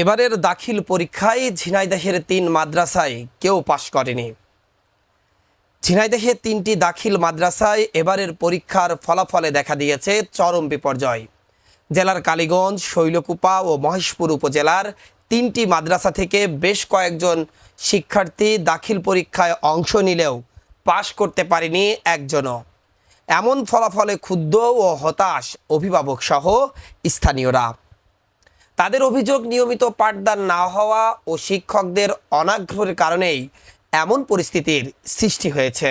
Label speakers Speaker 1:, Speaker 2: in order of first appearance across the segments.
Speaker 1: এবারের দাখিল পরীক্ষায় ঝিনাইদহের ৩ মাদ্রাসায় কেউ পাশ করেনি। ঝিনাইদহে ৩টি দাখিল মাদ্রাসায় এবারের পরীক্ষার ফলাফলে দেখা দিয়েছে চরম বিপর্যয়। জেলার কালীগঞ্জ, শৈলকুপা ও মহেশপুর উপজেলার ৩টি মাদ্রাসা থেকে বেশ কয়েকজন শিক্ষার্থী দাখিল পরীক্ষায় অংশ নিলেও পাশ করতে পারেনি একজনও। এমন ফলাফলে ক্ষুব্ধ ও হতাশ অভিভাবক সহ স্থানীয়রা। তাদের অভিযোগ, নিয়মিত পাঠদান না হওয়া ও শিক্ষকদের অনাগ্রহের কারণেই এমন পরিস্থিতির সৃষ্টি হয়েছে।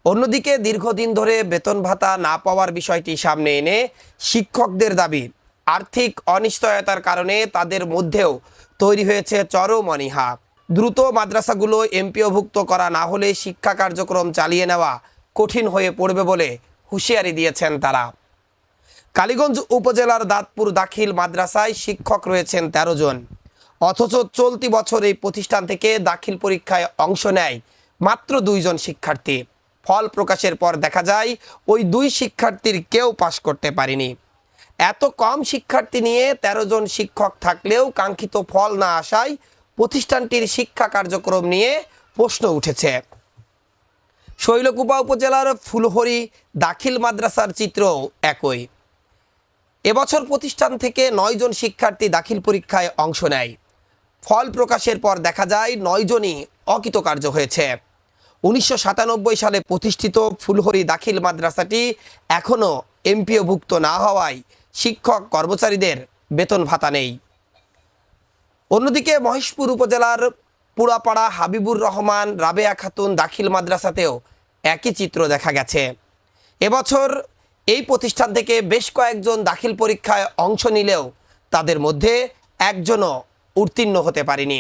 Speaker 1: অন্যদিকে দীর্ঘদিন ধরে বেতন ভাতা না পাওয়ার বিষয়টি সামনে এনে শিক্ষকদের দাবি, আর্থিক অনিশ্চয়তার কারণে তাদের মধ্যেও তৈরি হয়েছে চরম অনীহা। দ্রুত মাদ্রাসাগুলো এমপিওভুক্ত করা না হলে শিক্ষা কার্যক্রম চালিয়ে নেওয়া কঠিন হয়ে পড়বে বলে হুঁশিয়ারি দিয়েছেন তারা। কালীগঞ্জ উপজেলার দাঁতপুর দাখিল মাদ্রাসায় শিক্ষক রয়েছেন ১৩ জন, অথচ চলতি বছর এই প্রতিষ্ঠান থেকে দাখিল পরীক্ষায় অংশ নেয় মাত্র ২ জন শিক্ষার্থী। ফল প্রকাশের পর দেখা যায় ওই ২ শিক্ষার্থীর কেউ পাশ করতে পারেনি। এত কম শিক্ষার্থী নিয়ে ১৩ জন শিক্ষক থাকলেও কাঙ্ক্ষিত ফল না আসায় প্রতিষ্ঠানটির শিক্ষা কার্যক্রম নিয়ে প্রশ্ন উঠেছে। শৈলকুপা উপজেলার ফুলহরি দাখিল মাদ্রাসার চিত্র একই। এবছর প্রতিষ্ঠান থেকে ৯ জন শিক্ষার্থী দাখিল পরীক্ষায় অংশ নেয়। ফল প্রকাশের পর দেখা যায় ৯ জনই অকৃতকার্য হয়েছে। ১৯৯৭ সালে প্রতিষ্ঠিত ফুলহরি দাখিল মাদ্রাসাটি এখনও এমপিওভুক্ত না হওয়ায় শিক্ষক কর্মচারীদের বেতন ভাতা নেই। অন্যদিকে মহেশপুর উপজেলার পুরাপাড়া হাবিবুর রহমান রাবেয়া খাতুন দাখিল মাদ্রাসাতেও একই চিত্র দেখা গেছে। এবছর এই প্রতিষ্ঠান থেকে বেশ কয়েকজন দাখিল পরীক্ষায় অংশ নিলেও তাদের মধ্যে একজনও উত্তীর্ণ হতে পারেনি।